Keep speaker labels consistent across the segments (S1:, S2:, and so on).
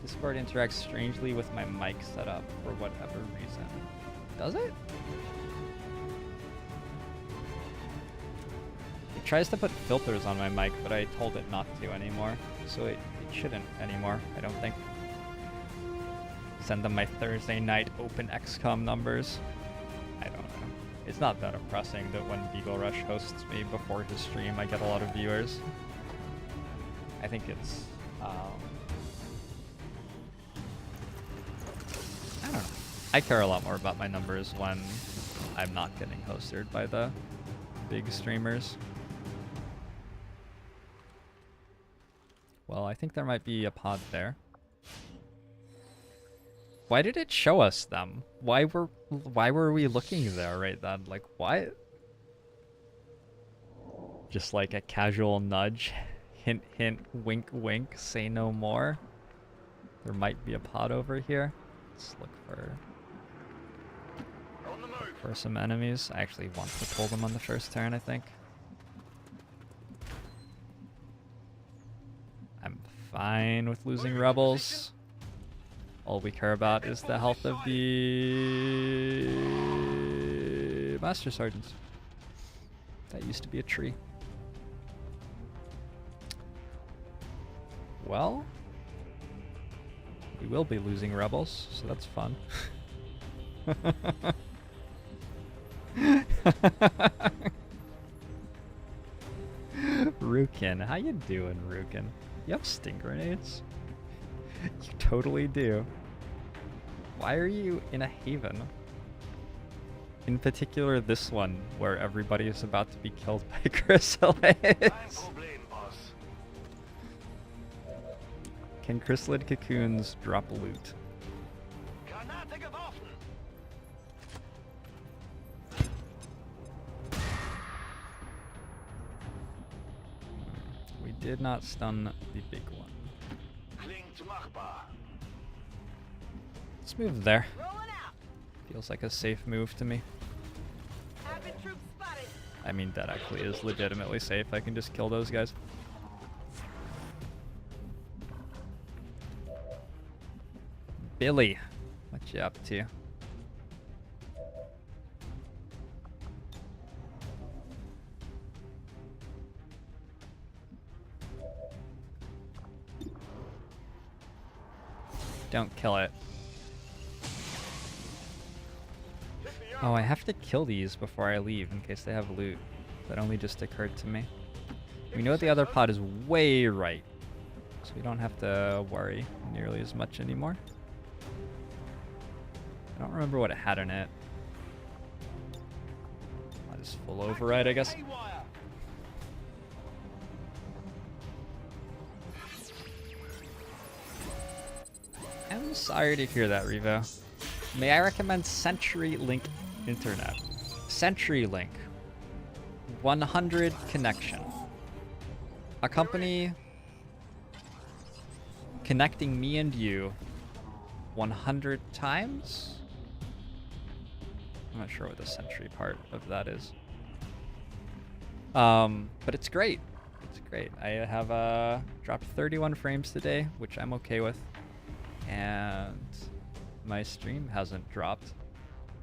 S1: Discord interacts strangely with my mic setup for whatever reason. Does it? It tries to put filters on my mic, but I told it not to anymore. So it shouldn't anymore, I don't think. Send them my Thursday night open XCOM numbers. I don't know. It's not that impressive that when Beagle Rush hosts me before his stream, I get a lot of viewers. I think it's, I don't know. I care a lot more about my numbers when I'm not getting hosted by the big streamers. Well, I think there might be a pod there. Why did it show us them? Why were we looking there right then? Like, what? Just like a casual nudge. Hint, hint, wink, wink, say no more. There might be a pod over here. Let's look for some enemies. I actually want to pull them on the first turn, I think. I'm fine with losing rebels. All we care about is the health of the Master Sergeants. That used to be a tree. Well, we will be losing rebels, so that's fun. Rukin, how you doing, Rukin? You have sting grenades? You totally do. Why are you in a haven? In particular this one, where everybody is about to be killed by chrysalids. Can chrysalid cocoons drop loot? We did not stun the big one. Let's move there. Feels like a safe move to me. I mean, that actually is legitimately safe. I can just kill those guys. Billy, what you up to? Don't kill it. Oh, I have to kill these before I leave in case they have loot. That only just occurred to me. We know the other pod is way right, so we don't have to worry nearly as much anymore. I don't remember what it had in it. That is full override, I guess. I'm sorry to hear that, Revo. May I recommend CenturyLink Internet? CenturyLink. 100 connection. A company connecting me and you 100 times? I'm not sure what the century part of that is. But it's great. It's great. I have dropped 31 frames today, which I'm okay with. And my stream hasn't dropped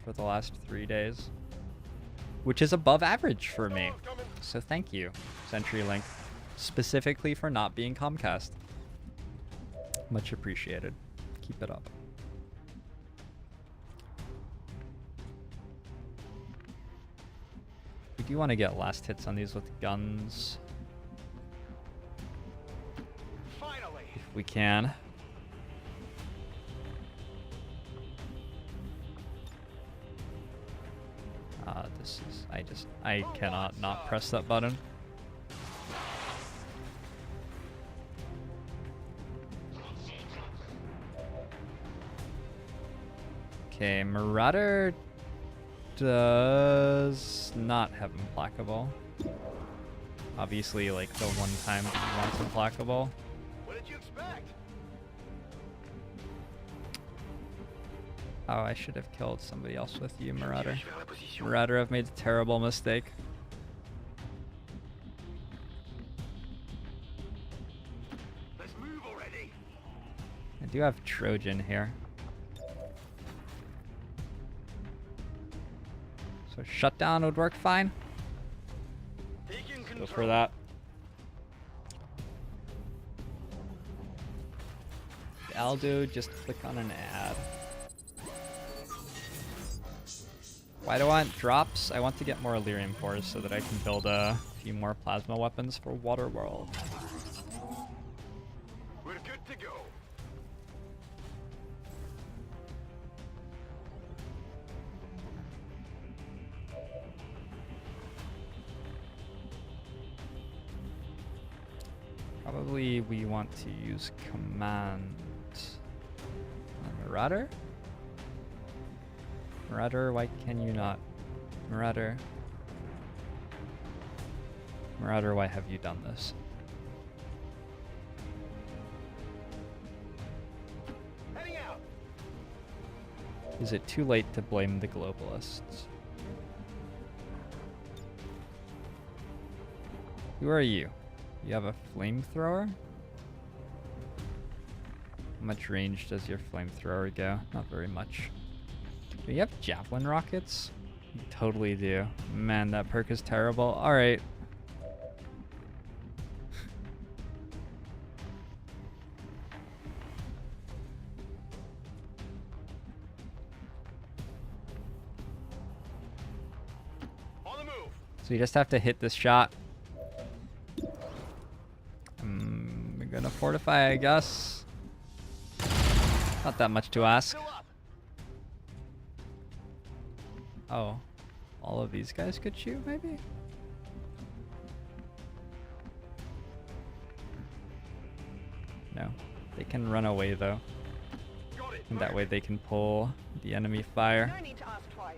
S1: for the last 3 days, which is above average for me. So thank you, CenturyLink, specifically for not being Comcast. Much appreciated. Keep it up. We do want to get last hits on these with guns. Finally. If we can. This is, I cannot not press that button. Okay, Marauder does not have implacable. Obviously, like the one time he wants implacable.
S2: What did you expect?
S1: Oh, I should have killed somebody else with you, Marauder. Marauder, I've made a terrible mistake.
S2: Let's move already.
S1: I do have Trojan here. So shutdown would work fine. Go for that. I'll do just click on an ad. Why do I want drops? I want to get more Illyrium cores so that I can build a few more plasma weapons for Waterworld.
S2: We're good to go.
S1: Probably we want to use command on Marauder. Marauder, why can you not? Marauder. Marauder, why have you done this?
S2: Heading out.
S1: Is it too late to blame the globalists? Who are you? You have a flamethrower? How much range does your flamethrower go? Not very much. Do you have javelin rockets? You totally do. Man, that perk is terrible. Alright.
S2: On the move.
S1: So you just have to hit this shot. We're gonna fortify, I guess. Not that much to ask.
S2: Fill up.
S1: Oh, all of these guys could shoot, maybe? No, they can run away though.
S2: Got it.
S1: And that way they can pull the enemy fire.
S3: No need to ask twice.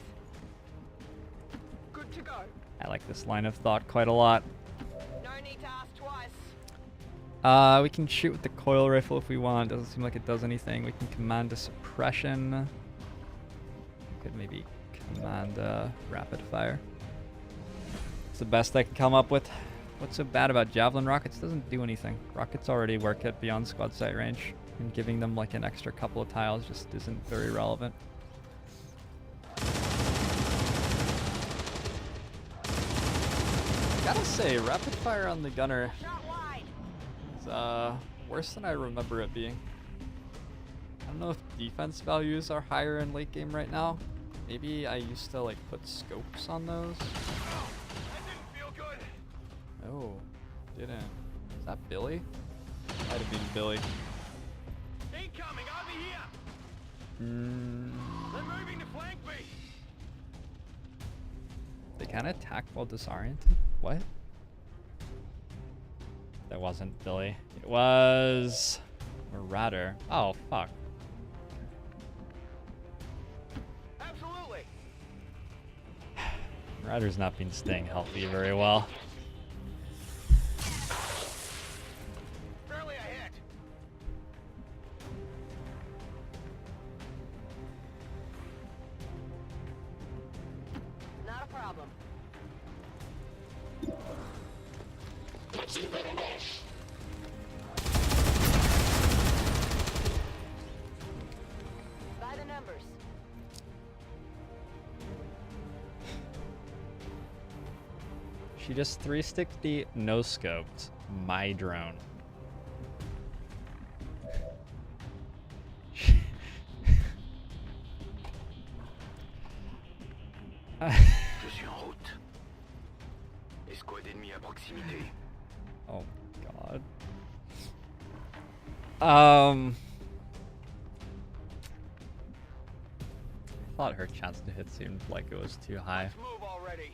S3: Good to go.
S1: I like this line of thought quite a lot.
S3: No need to ask twice.
S1: We can shoot with the coil rifle if we want. Doesn't seem like it does anything. We can command a suppression. Could maybe command rapid fire. It's the best I can come up with. What's so bad about javelin rockets? It doesn't do anything. Rockets already work at beyond squad sight range, and giving them like an extra couple of tiles just isn't very relevant. Gotta say, rapid fire on the gunner
S3: Shot wide.
S1: is worse than I remember it being. I don't know if defense values are higher in late game right now. Maybe I used to like put scopes on those.
S2: That didn't feel good.
S1: Oh, didn't. Is that Billy? Might have been Billy.
S2: Incoming. I'll be here.
S1: Mm,
S2: They're moving to flank me.
S1: they can't attack while disoriented? What? That wasn't Billy. It was Marauder. Oh, fuck.
S2: Absolutely.
S1: Marauder's not been staying healthy very well.
S2: Barely a hit.
S3: Not a problem. By the numbers.
S1: She just 360 no-scoped my drone.
S2: Je suis en route. Escouade ennemie à proximité.
S1: Oh god. I thought her chance to hit seemed like it was too high.
S2: Let's move already.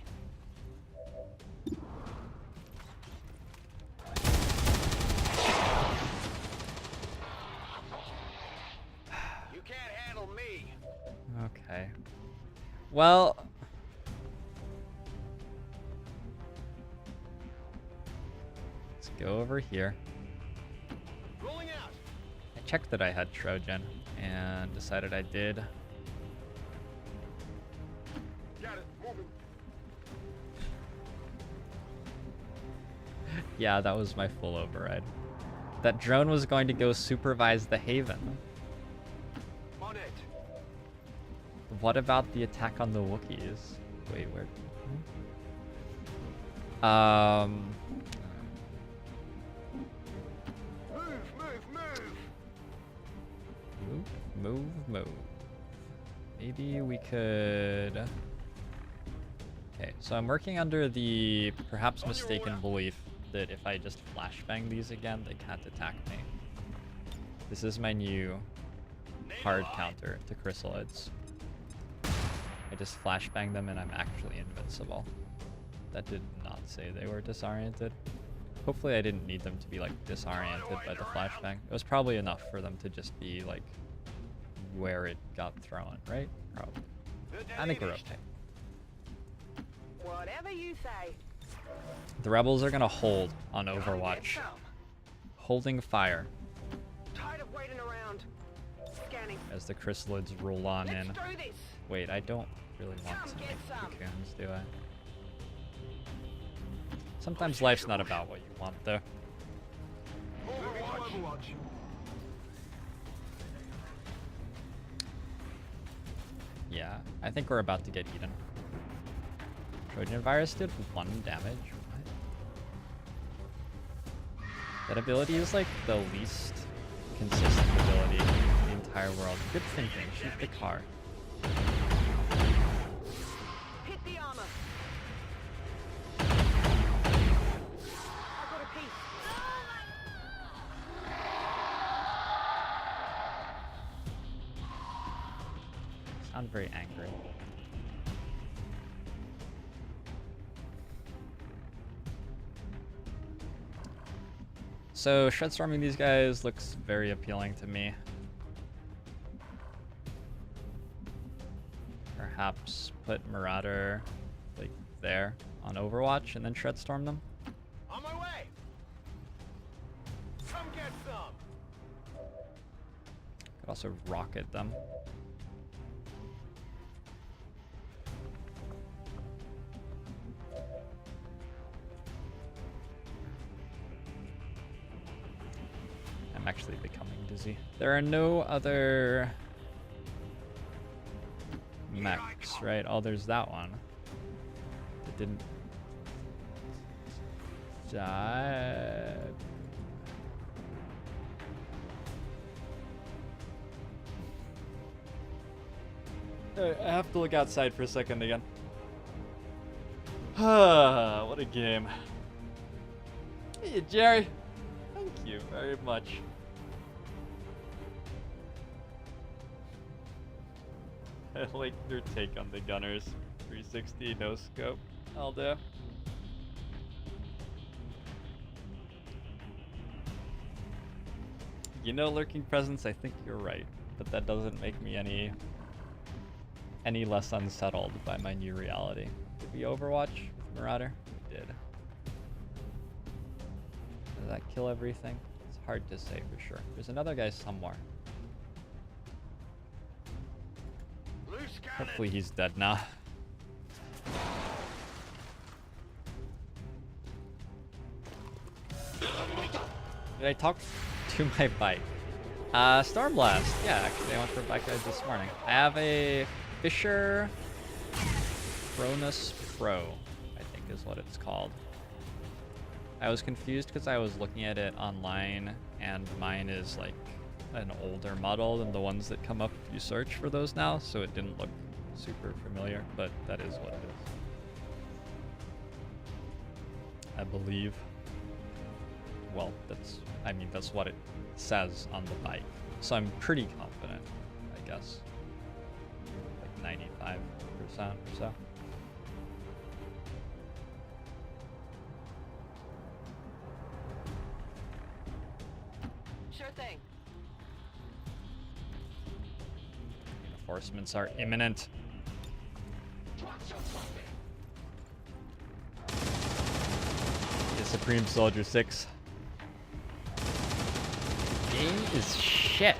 S2: You can't handle me.
S1: Okay. Well, let's go over here.
S2: Rolling out.
S1: I checked that I had Trojan and decided I did.
S2: Got it. Moving.
S1: Yeah, that was my full override. That drone was going to go supervise the Haven.
S2: On it.
S1: What about the attack on the Wookiees? Wait, where? Move. Maybe we could... Okay, so I'm working under the perhaps mistaken belief that if I just flashbang these again, they can't attack me. This is my new hard counter to chrysalids. I just flashbang them and I'm actually invincible. That did not say they were disoriented. Hopefully I didn't need them to be like disoriented by the flashbang. It was probably enough for them to just be like where it got thrown, right? Probably. I think we're okay.
S3: Whatever you say.
S1: The rebels are gonna hold on Overwatch. Holding fire.
S3: Tired of waiting around. Scanning.
S1: As the chrysalids roll on in.
S3: Let's do this.
S1: Wait, I don't really want
S3: Come
S1: to
S3: get
S1: make
S3: some.
S1: cocoons, do I? Sometimes life's not about what you want, though.
S2: Overwatch.
S1: Yeah, I think we're about to get eaten. Trojan virus did 1 damage. What? That ability is like the least consistent ability in the entire world. Good thinking. Shoot the car.
S3: Hit the armor. I got a piece.
S1: Sound very angry. So Shredstorming these guys looks very appealing to me. Perhaps put Marauder like there on Overwatch and then Shredstorm them.
S2: On my way. Come get some.
S1: Could also rocket them. I'm actually becoming dizzy. There are no other mechs, right? Oh, there's that one. It didn't die. I have to look outside for a second again. What a game. Hey, Jerry. Thank you very much. I like your take on the gunners. 360 no scope. I'll do. You know, lurking presence, I think you're right, but that doesn't make me any less unsettled by my new reality. Did we Overwatch with Marauder? We did. Does that kill everything? It's hard to say for sure. There's another guy somewhere.
S2: Loose cannon.
S1: Hopefully he's dead now. Did I talk to my bike? Stormblast. Yeah, actually I went for a bike ride this morning. I have a Fisher Cronus Pro, I think is what it's called. I was confused because I was looking at it online and mine is like an older model than the ones that come up if you search for those now, so it didn't look super familiar, but that is what it is. I believe. Well, that's what it says on the bike. So I'm pretty confident, I guess. Like 95% or so.
S3: Sure thing.
S1: Reinforcements are imminent. The Supreme Soldier 6. The game is shit.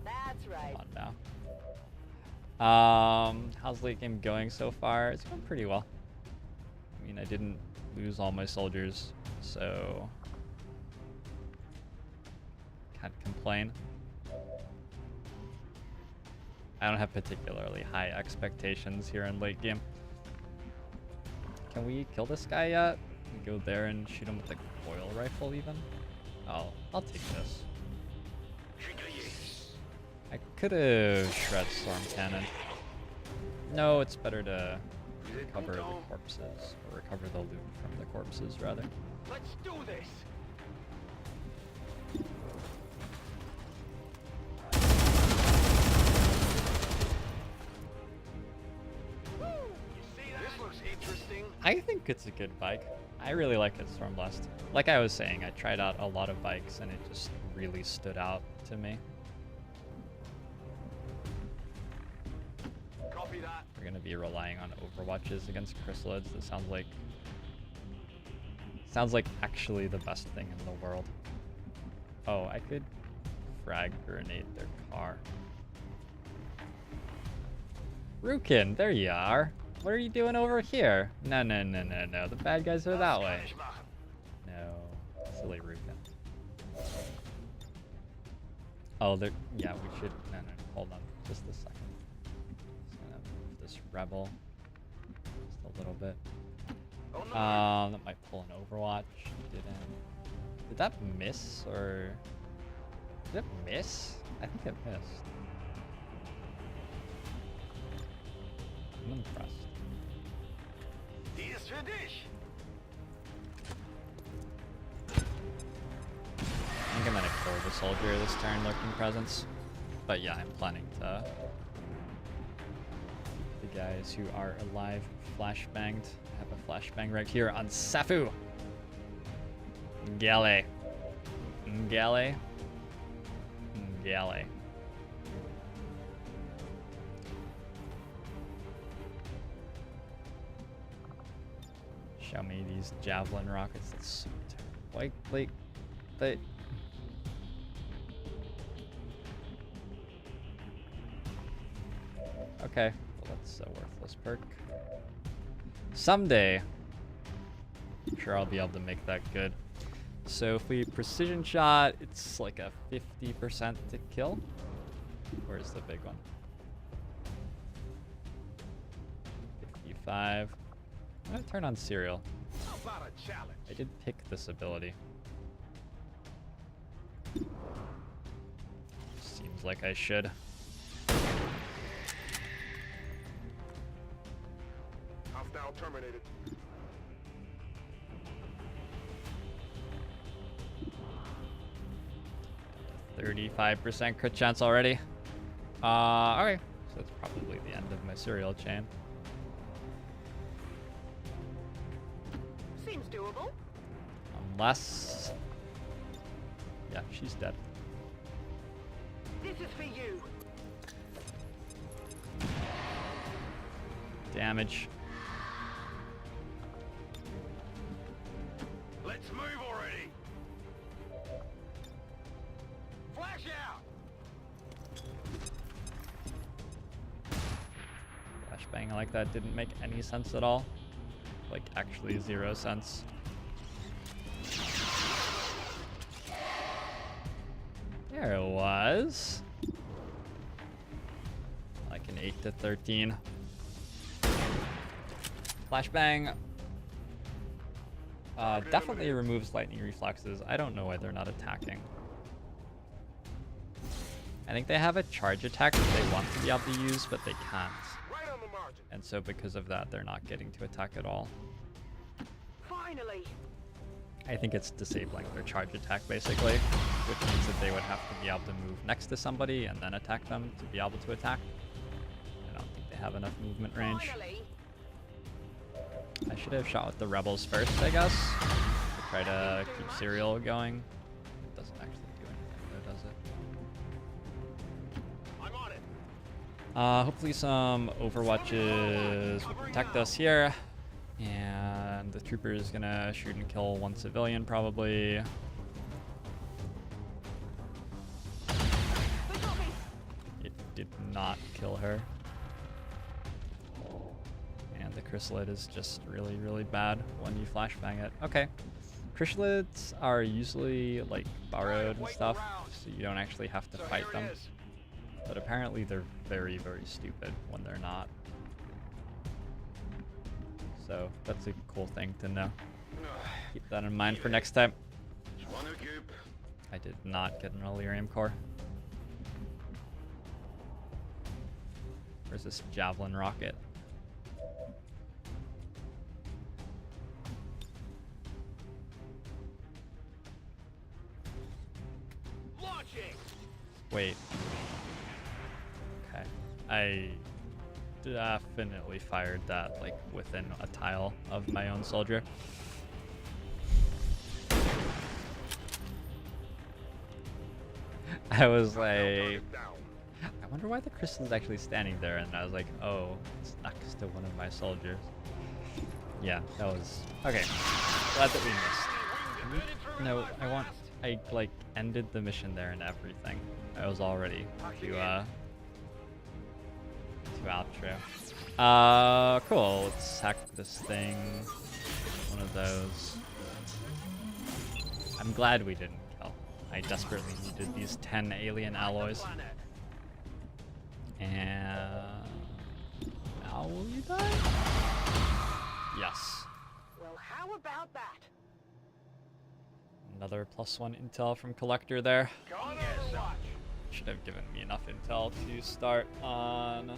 S3: That's right.
S1: Come on now. How's late game going so far? It's going pretty well. I mean, I didn't lose all my soldiers, so Can't complain. I don't have particularly high expectations here in late game. Can we kill this guy yet? We go there and shoot him with the coil rifle even? Oh, I'll take this. I could have Shredstorm Cannon. No, it's better to recover the corpses, or recover the loot from the corpses, rather.
S2: Let's do this. This looks interesting.
S1: I think it's a good bike. I really like it, Stormblast. Like I was saying, I tried out a lot of bikes and it just really stood out to me.
S2: Copy that.
S1: We're gonna be relying on overwatches against chrysalids. That sounds like actually the best thing in the world. Oh, I could frag grenade their car. Rukin, there you are. What are you doing over here? No. The bad guys are that way. No, silly Rukin. Oh, they're, yeah, we should, no, hold on, just a second. Just gonna move this rebel just a little bit. That might pull an overwatch. Did that miss, or did it miss? I think it missed. I'm impressed.
S2: Here's your dish.
S1: I think I'm gonna kill the soldier this turn, lurking presence. But yeah, I'm planning to. The guys who are alive flashbanged. I have a flashbang right here on Safu. Galley. Galley. Galley. Show me these javelin rockets. That's so terrible. Like, they. Okay, well, that's a worthless perk. Someday, I'm sure I'll be able to make that good. So if we precision shot, it's like a 50% to kill. Where's the big one? 55. I'm gonna turn on serial.
S2: How about a challenge?
S1: I did pick this ability. Seems like I should.
S2: Hostile terminated.
S1: %35% crit chance already. Okay. So that's probably the end of my serial chain.
S3: Seems doable.
S1: Unless... yeah, she's dead.
S3: This is for you.
S1: Damage.
S2: Let's move already. Flash out.
S1: Flashbang like that didn't make any sense at all. Like, actually 0 sense. There it was. Like an 8 to 13. Flashbang definitely removes lightning reflexes. I don't know why they're not attacking. I think they have a charge attack that they want to be able to use, but they can't.
S2: Right on the margin.
S1: And so because of that, they're not getting to attack at all.
S3: Finally.
S1: I think it's disabling their charge attack, basically, which means that they would have to be able to move next to somebody and then attack them to be able to attack. I don't think they have enough movement range.
S3: Finally.
S1: I should have shot with the rebels first, I guess, to try to keep serial going. It doesn't actually do anything, though, does it?
S2: I'm on it.
S1: Hopefully some overwatches will protect us here. And the trooper is gonna shoot and kill one civilian, probably. It did not kill her. And the chrysalid is just really, really bad when you flashbang it. Okay. Chrysalids are usually like borrowed and stuff, so you don't actually have to fight them. But apparently they're very, very stupid when they're not. So that's a cool thing to know. Keep that in mind for next time. I did not get an Illyrium core. Where's this javelin rocket? Wait. Okay. I definitely fired that like within a tile of my own soldier. I was like, I wonder why the crystal is actually standing there, and I was like, oh, it's next to one of my soldiers. Yeah, that was okay. Glad that we missed. No, I like ended the mission there and everything. I was all ready to outro. Cool. Let's hack this thing. One of those. I'm glad we didn't kill. I desperately needed these 10 alien alloys. And now will you die? Yes.
S3: Well, how about that?
S1: Another +1 intel from Collector there. Should have given me enough intel to start on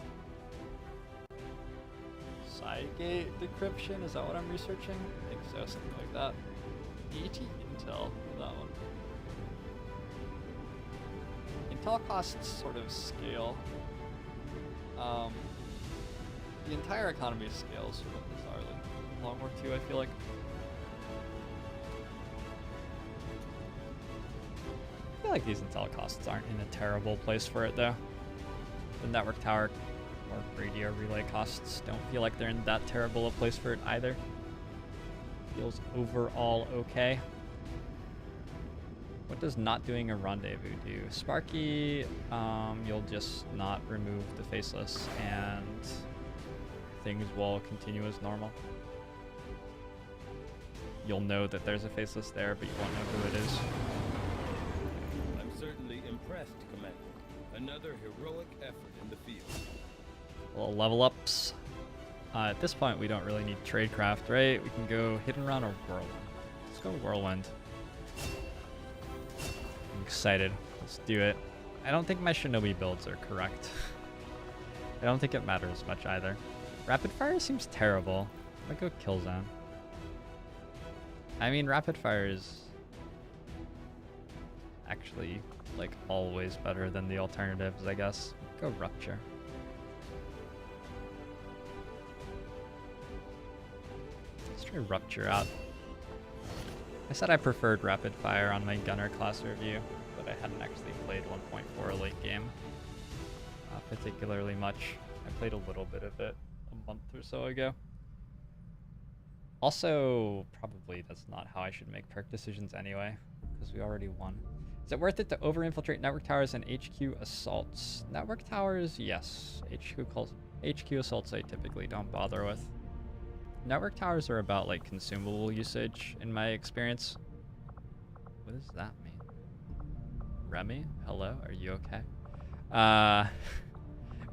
S1: Cygate decryption. Is that what I'm researching? I think so, something like that. 80 intel for that one. Intel costs sort of scale. The entire economy scales sort of bizarrely. Long War II, I feel like. I feel like these intel costs aren't in a terrible place for it though. The network tower or radio relay costs don't feel like they're in that terrible a place for it either. Feels overall okay. What does not doing a rendezvous do? Sparky, you'll just not remove the faceless and things will continue as normal. You'll know that there's a faceless there, but you won't know who it is.
S4: I'm certainly impressed, Commander. Another heroic effort in the field.
S1: Little level ups. At this point, we don't really need tradecraft, right? We can go Hidden Run or Whirlwind. Let's go Whirlwind. I'm excited. Let's do it. I don't think my Shinobi builds are correct. I don't think it matters much either. Rapid Fire seems terrible. I'm gonna go Kill Zone. I mean, Rapid Fire is actually like always better than the alternatives, I guess. Go Rupture. Let's try Rupture out. I said I preferred Rapid Fire on my Gunner class review, but I hadn't actually played 1.4 late game particularly much. I played a little bit of it a month or so ago. Also, probably that's not how I should make perk decisions anyway, because we already won. Is it worth it to over-infiltrate network towers and HQ assaults? Network towers, yes. HQ assaults I typically don't bother with. Network towers are about like consumable usage in my experience. What does that mean? Remy, hello, are you okay?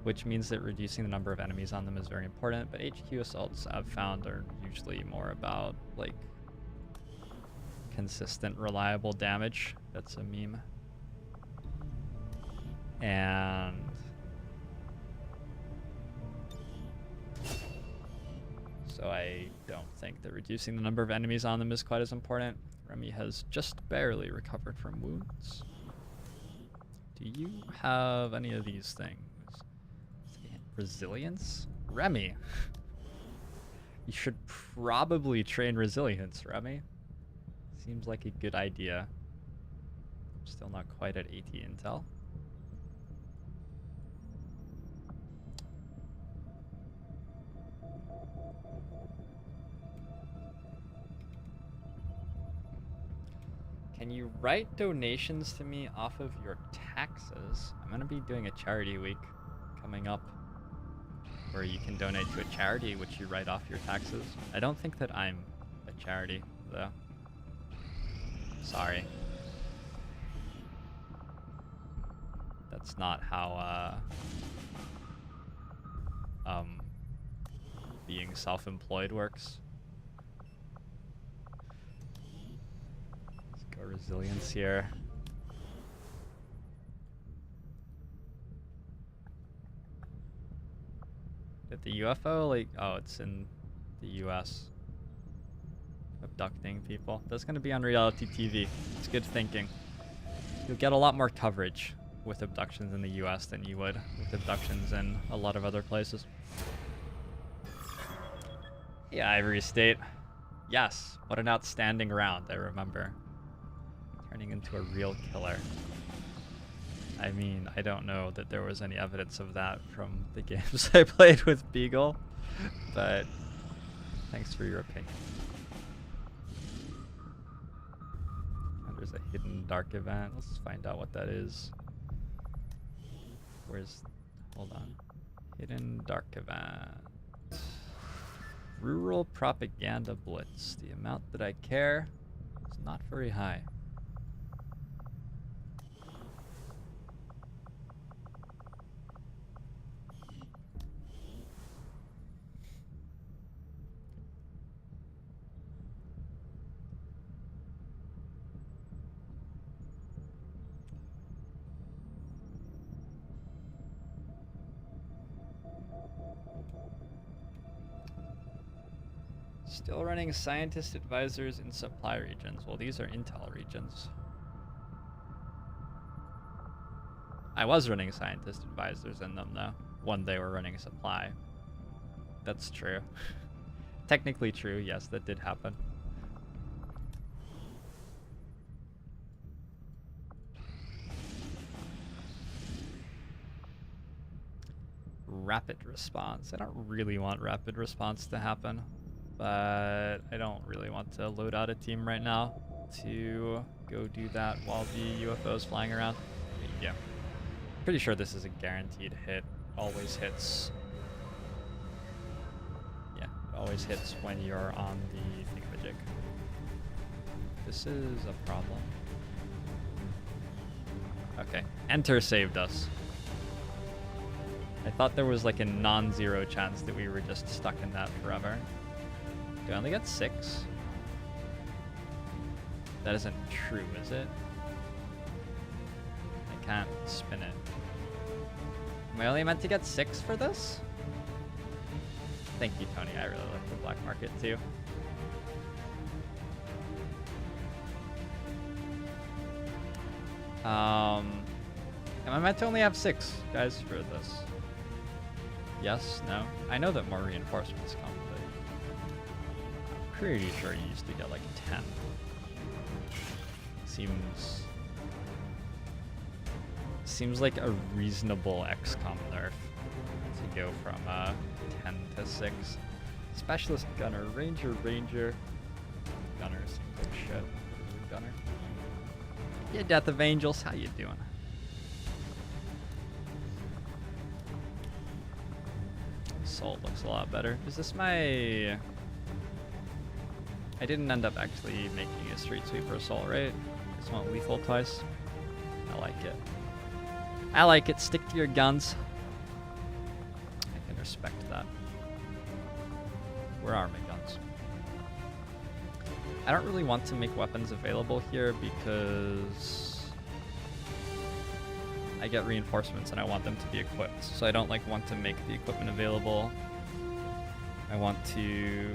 S1: Which means that reducing the number of enemies on them is very important, but HQ assaults I've found are usually more about like consistent, reliable damage. That's a meme. And so I don't think that reducing the number of enemies on them is quite as important. Remy has just barely recovered from wounds. Do you have any of these things? Resilience? Remy. You should probably train resilience, Remy. Seems like a good idea. Still not quite at 80 intel. Can you write donations to me off of your taxes? I'm gonna be doing a charity week coming up, where you can donate to a charity which you write off your taxes. I don't think that I'm a charity, though. Sorry. That's not how being self-employed works. Let's go resilience here. Did the UFO, like, oh, it's in the US. Abducting people. That's gonna be on reality TV. It's good thinking. You'll get a lot more coverage with abductions in the US than you would with abductions in a lot of other places. Yeah, Ivory State. Yes, what an outstanding round, I remember. Turning into a real killer. I mean, I don't know that there was any evidence of that from the games I played with Beagle, but thanks for your opinion. And there's a hidden dark event. Let's find out what that is. Where's... Hold on. Hidden dark event. Rural propaganda blitz. The amount that I care is not very high. Still running scientist advisors in supply regions. Well, these are intel regions. I was running scientist advisors in them, though, when they were running supply. That's true. Technically true, yes, that did happen. Rapid response. I don't really want rapid response to happen, but I don't really want to load out a team right now to go do that while the UFO is flying around. Yeah. Pretty sure this is a guaranteed hit. Always hits. Yeah, it always hits when you're on the thingamajig. This is a problem. Okay, enter saved us. I thought there was like a non-zero chance that we were just stuck in that forever. Do I only get 6? That isn't true, is it? I can't spin it. Am I only meant to get 6 for this? Thank you, Tony. I really like the black market too. Am I meant to only have 6 guys for this? Yes? No? I know that more reinforcements come, but I'm pretty sure you used to get like 10. Seems like a reasonable XCOM nerf to go from 10 to 6. Specialist gunner, ranger. Gunner seems like shit. Gunner. Yeah, Death of Angels, how you doing? Soul looks a lot better. Is this my... I didn't end up actually making a Street Sweeper Assault, right? I just want lethal twice. I like it. I like it. Stick to your guns. I can respect that. Where are my guns? I don't really want to make weapons available here because I get reinforcements and I want them to be equipped. So I don't like want to make the equipment available. I want to...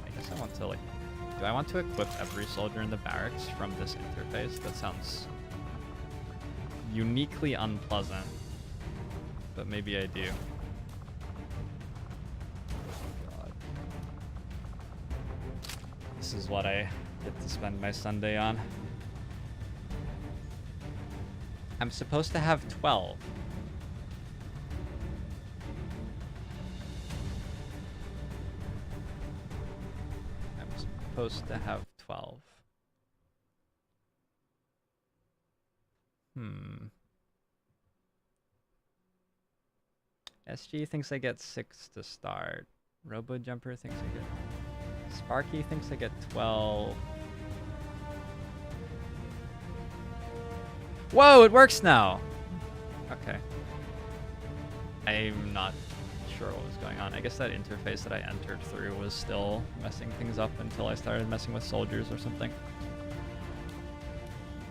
S1: I guess I want to like... Do I want to equip every soldier in the barracks from this interface? That sounds uniquely unpleasant, but maybe I do. God. This is what I get to spend my Sunday on. I'm supposed to have 12. Supposed to have 12. SG thinks I get 6 to start. Robo Jumper thinks I get Sparky thinks I get 12. Whoa, it works now! Okay. I'm not sure what was going on. I guess that interface that I entered through was still messing things up until I started messing with soldiers or something.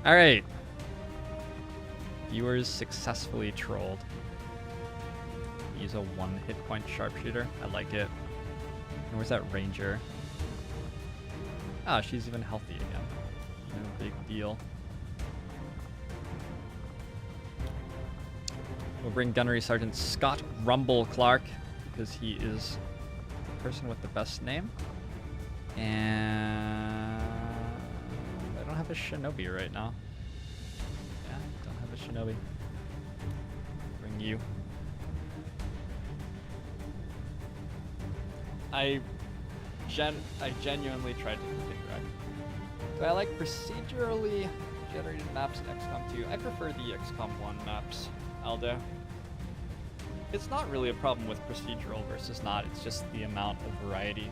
S1: Alright. Viewers successfully trolled. Use a 1 hit point sharpshooter. I like it. And where's that ranger? Ah, she's even healthy again. No big deal. We'll bring Gunnery Sergeant Scott Rumble Clark because he is the person with the best name. And I don't have a shinobi right now. Yeah, I don't have a shinobi. Bring you. I genuinely tried to configure. Do I like procedurally generated maps in XCOM 2? I prefer the XCOM 1 maps, Aldo. It's not really a problem with procedural versus not, it's just the amount of variety.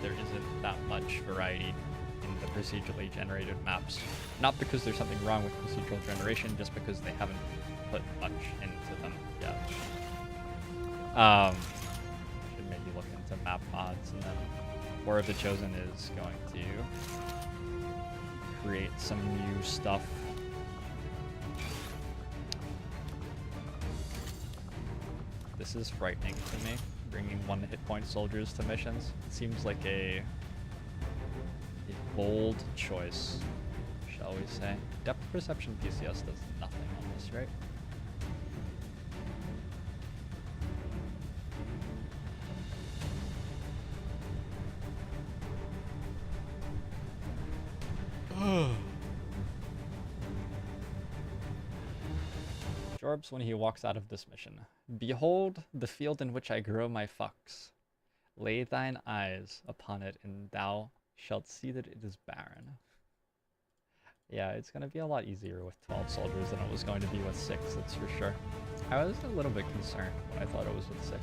S1: There isn't that much variety in the procedurally generated maps. Not because there's something wrong with procedural generation, just because they haven't put much into them yet. Should maybe look into map mods, and then War of the Chosen is going to create some new stuff. This is frightening to me, bringing 1 hit point soldiers to missions. It seems like a bold choice, shall we say. Depth perception PCS does nothing on this, right? JoINrbs when he walks out of this mission. Behold the field in which I grow my fucks. Lay thine eyes upon it, and thou shalt see that it is barren. Yeah, it's going to be a lot easier with 12 soldiers than it was going to be with 6, that's for sure. I was a little bit concerned when I thought it was with 6.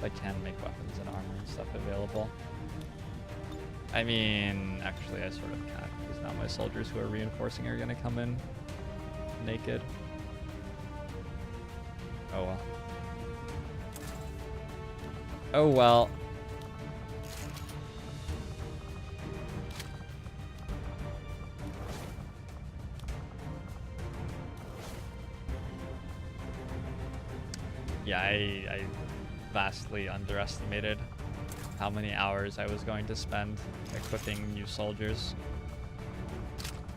S1: So I can make weapons and armor and stuff available. I mean, actually I sort of can't, because now my soldiers who are reinforcing are going to come in naked. Oh well. Oh well. Yeah, I vastly underestimated how many hours I was going to spend equipping new soldiers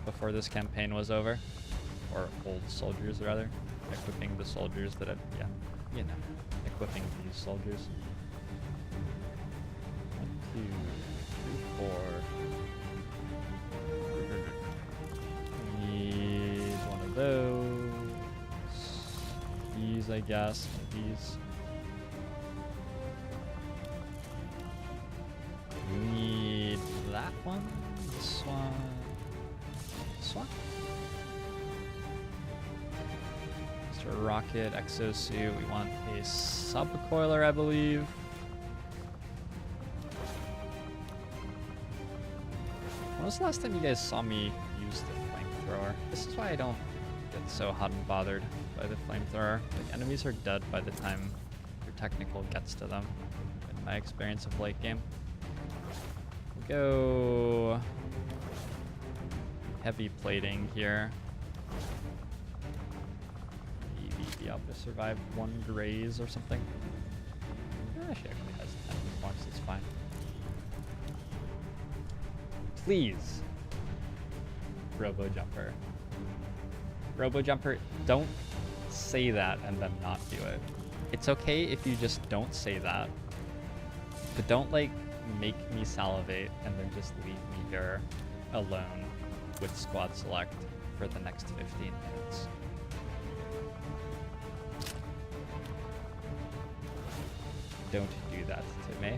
S1: before this campaign was over. Or old soldiers, rather. Equipping the soldiers that have, yeah, you know, equipping these soldiers. 1, 2, 3, 4. Need one of those. These, I guess. These. Need that one. This one. This one. Rocket, EXO Suit. We want a subcoiler, I believe. When was the last time you guys saw me use the flamethrower? This is why I don't get so hot and bothered by the flamethrower. Like, enemies are dead by the time your technical gets to them, in my experience of late game. We'll go heavy plating here. Be able to survive 1 graze or something. She actually has 10 points, it's fine. Please, Robo Jumper. Robo Jumper, don't say that and then not do it. It's okay if you just don't say that, but don't like make me salivate and then just leave me here alone with squad select for the next 15 minutes. Don't do that to me.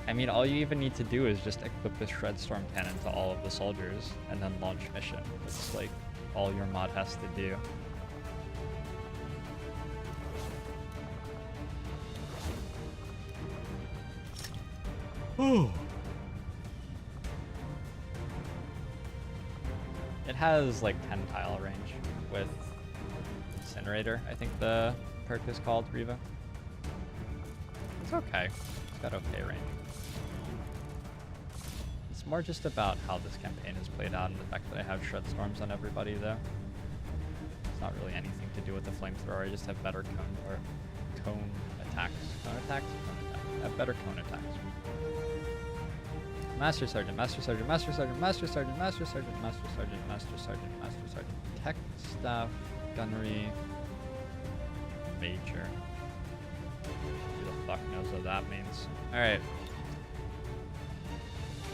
S1: I mean, all you even need to do is just equip the Shredstorm Cannon to all of the soldiers and then launch mission. It's like all your mod has to do. It has like 10 tile range with Incinerator, I think the perk is called, Riva. It's okay. It's got okay range. It's more just about how this campaign is played out and the fact that I have Shredstorms on everybody though. It's not really anything to do with the flamethrower, I just have better cone attacks. Cone attacks? Cone attacks. I have better cone attacks. Master Sergeant, Master Sergeant, Master Sergeant, Master Sergeant, Master Sergeant, Master Sergeant, Master Sergeant, Master Sergeant, Tech Staff, Gunnery, Major. Who the fuck knows what that means? Alright.